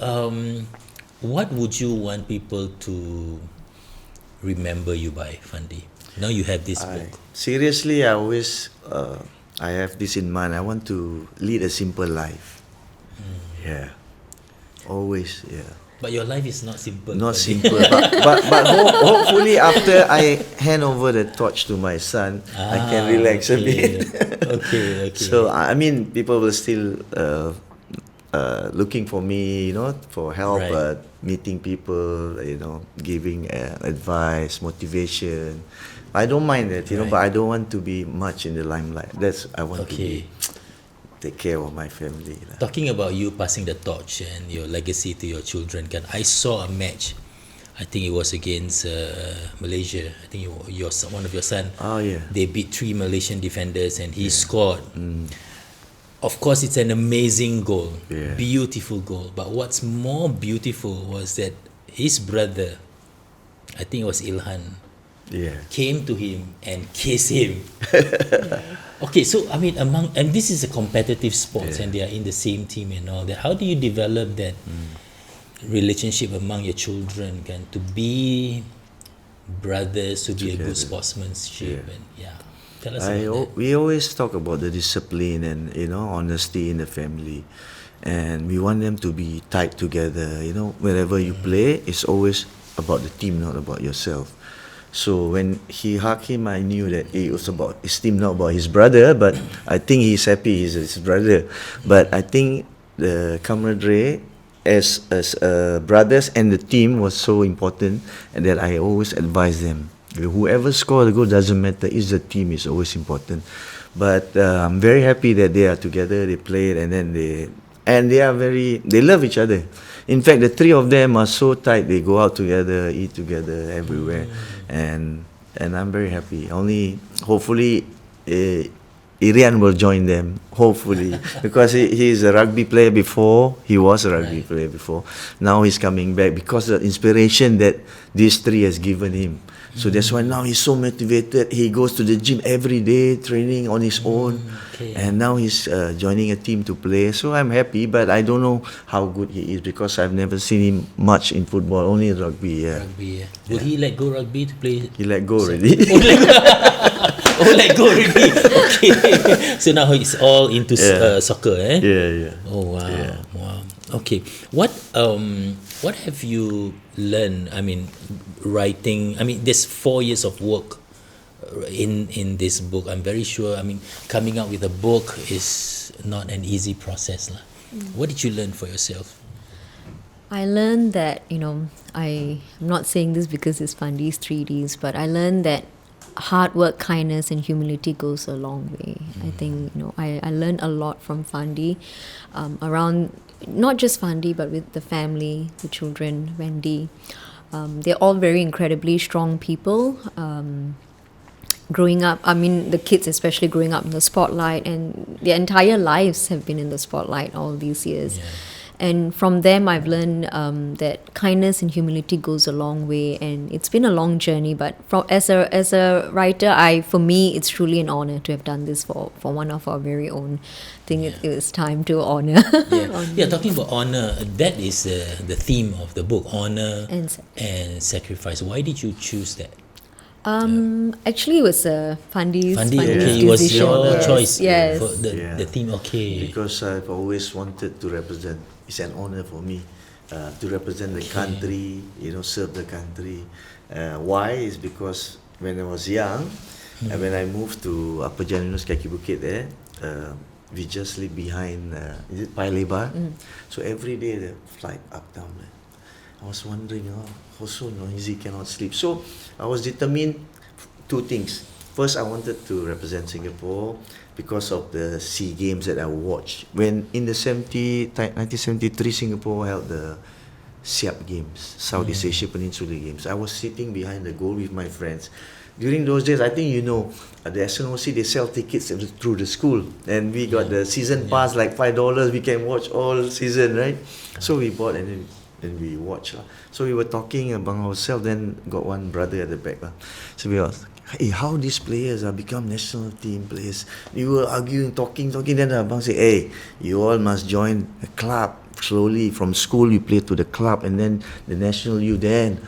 what would you want people to remember you by, Fandi? Now you have this book. Seriously, I always I have this in mind. I want to lead a simple life. Always. But your life is not simple. Not simple, but hopefully after I hand over the torch to my son, I can relax a bit. Okay. So I mean, people will still looking for me, for help, Right. meeting people, giving advice, motivation. I don't mind that, but I don't want to be much in the limelight. I want to take care of my family. Talking about you passing the torch and your legacy to your children, I saw a match. I think it was against Malaysia. I think one of your son. They beat 3 Malaysian defenders and he scored. Of course, it's an amazing goal, beautiful goal. But what's more beautiful was that his brother, I think it was Ilhan, came to him and kissed him. Okay, so I mean, and this is a competitive sport, and they are in the same team and all that. How do you develop that relationship among your children? To be brothers, to be a good sportsmanship, and tell us about that. We always talk about the discipline and honesty in the family, and we want them to be tied together. Wherever you play, it's always about the team, not about yourself. So when he hugged him, I knew that it was about his team, not about his brother. But I think he's happy he's his brother. But I think the camaraderie as brothers and the team was so important, and that I always advise them. Whoever scored the goal doesn't matter. It's the team is always important. But I'm very happy that they are together. They played, and then they love each other. In fact, the 3 of them are so tight. They go out together, eat together everywhere, and I'm very happy. Only hopefully Irian will join them. Hopefully, because he's a rugby player before. He was a rugby player before. Now he's coming back because of the inspiration that these 3 has given him. So that's why now he's so motivated. He goes to the gym every day, training on his own. And now he's joining a team to play. So I'm happy, but I don't know how good he is because I've never seen him much in football, only rugby. Will he let go rugby to play? He let go already. Let go already. Okay. So now he's all into soccer, eh? Yeah. Oh wow. Wow. Okay. What have you learned? I mean, writing. I mean, there's 4 years of work in this book. I'm very sure. I mean, coming out with a book is not an easy process, lah. What did you learn for yourself? I learned that, I'm not saying this because it's Fandi's 3Ds, but I learned that hard work, kindness, and humility goes a long way. I think, I learned a lot from Fandi around, not just Fandi, but with the family, the children, Wendy. They're all very incredibly strong people. growing up, I mean, the kids especially growing up in the spotlight, and their entire lives have been in the spotlight all these years. Yeah. And from them, I've learned that kindness and humility goes a long way, and it's been a long journey. But as a writer, for me, it's truly an honor to have done this for one of our very own. I think it was time to honor. Yeah, talking about honor, that is the theme of the book, honor And and sacrifice. Why did you choose that? Actually, it was Fandi's Okay, it was decision. your Yes, choice Yes. for the theme. Okay. Because I've always wanted to represent. It's an honor for me to represent the country, serve the country. Why? Is because when I was young, when I moved to Upper Janus Kaki Bukit there, we just live behind, is it Paya Lebar? So every day the flight up down there. I was wondering, how so noisy, cannot sleep. So I was determined two things. First, I wanted to represent Singapore because of the SEA Games that I watched. When in the 1973, Singapore held the SEAP Games, Southeast Asia Peninsula Games. I was sitting behind the goal with my friends. During those days, I think the SNOC, they sell tickets through the school. And we got the season pass, like $5. We can watch all season, right? So we bought and then we watched. So we were talking among ourselves, then got one brother at the back. So we was, hey, how these players become national team players? We were arguing, talking. Then the abang said, hey, you all must join a club. Slowly from school you play to the club, and then the national you, then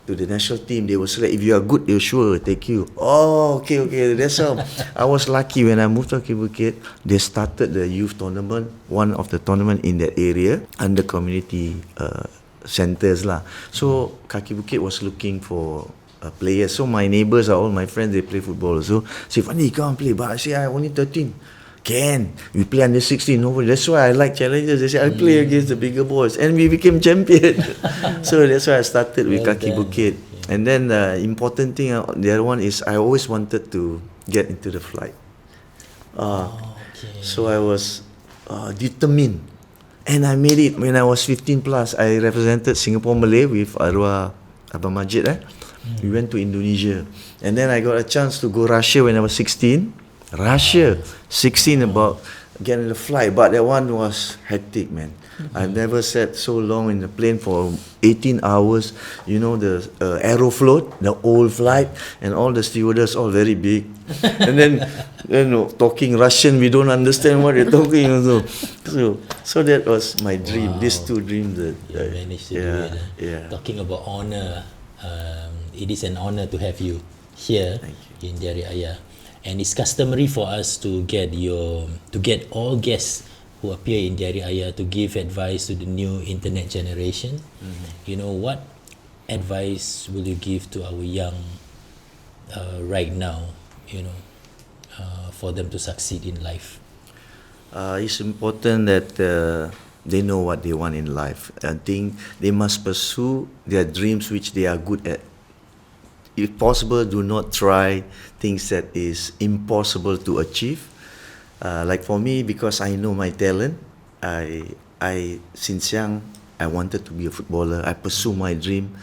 to the national team. They will select. If you are good, they'll sure take you. Oh, okay. That's how. I was lucky when I moved to Kaki Bukit. They started the youth tournament, one of the tournament in that area under community centers lah. So Kaki Bukit was looking for players. So my neighbours are all my friends. They play football. So say, Fandi, come and play. But I say, I only 13. Can we play under 16? No, that's why I like challenges. They say I play against the bigger boys, and we became champion. So that's why I started with Kaki Bukit. Yeah. And then the important thing, the other one is I always wanted to get into the flight. So I was determined, and I made it. When I was 15 plus, I represented Singapore Malay with arwah Abang Majid. We went to Indonesia, and then I got a chance to go Russia when I was 16. Russia, 16 about getting the flight, but that one was hectic, man. I've never sat so long in the plane for 18 hours. The Aeroflot, the old flight, and all the stewardess all very big. And then talking Russian, we don't understand what they're talking also. So that was my dream. These two dreams that you managed to do it. Talking about honor, it is an honor to have you here in Diari Ayah. And it's customary for us to get all guests who appear in Diari Ayah to give advice to the new internet generation. What advice will you give to our young right now, for them to succeed in life? It's important that they know what they want in life. I think they must pursue their dreams which they are good at. If possible, do not try things that is impossible to achieve. Like for me, because I know my talent, I since young I wanted to be a footballer. I pursue my dream.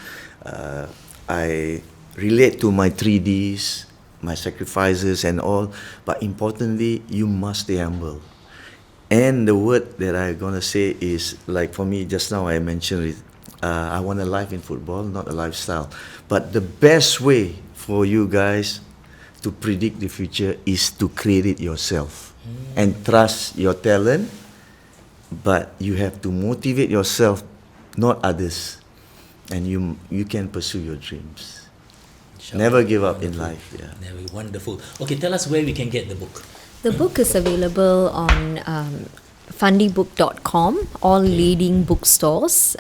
I relate to my 3Ds, my sacrifices and all. But importantly, you must stay humble. And the word that I'm gonna say is, like for me just now I mentioned it. I want a life in football, not a lifestyle. But the best way for you guys to predict the future is to create it yourself and trust your talent. But you have to motivate yourself, not others, and you can pursue your dreams. Never give up in life. Never. Wonderful. Okay, tell us where we can get the book. The book is available on fundibook.com, all leading bookstores,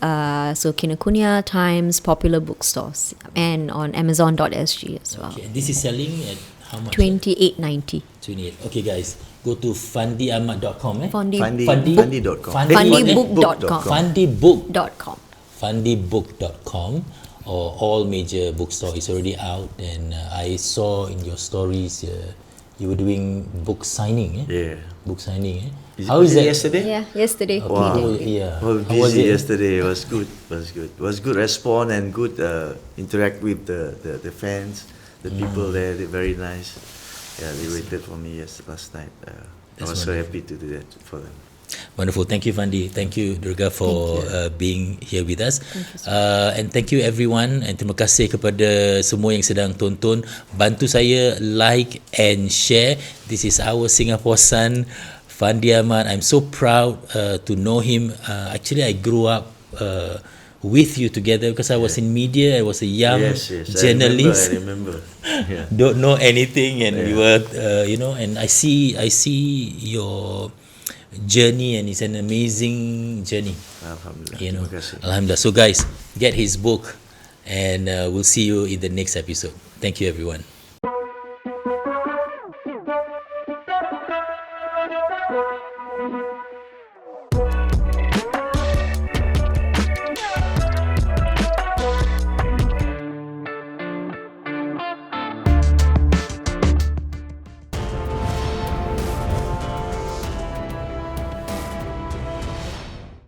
so Kinokuniya, Times, popular bookstores, and on amazon.sg as well. Okay, this is selling at how much? $28.90. 28. Okay, guys, go to fandiahmad.com. Fandi.com. Fundibook.com. Fundibook.com. Fundibook.com. Fundibook.com, or all major bookstore is already out. And I saw in your stories you were doing book signing. Book signing. How is that? Yesterday? Yeah, yesterday. Wow. Yeah. Well, busy yesterday. It was good. It was good response and good interact with the fans, The people there, they're very nice. Yeah, they waited for me last night. I was so happy to do that for them. Wonderful. Thank you, Fandi. Thank you, Durga, for being here with us. And thank you everyone. And terima kasih kepada semua yang sedang tonton. Bantu saya like and share. This is our Singapore son, Fandi Ahmad. I'm so proud to know him. Actually, I grew up with you together because I was in media. I was a young journalist. I remember. Yeah. Don't know anything, and we were, and I see your journey, and it's an amazing journey. Alhamdulillah. Terima kasih. Alhamdulillah. So guys, get his book, and we'll see you in the next episode. Thank you, everyone.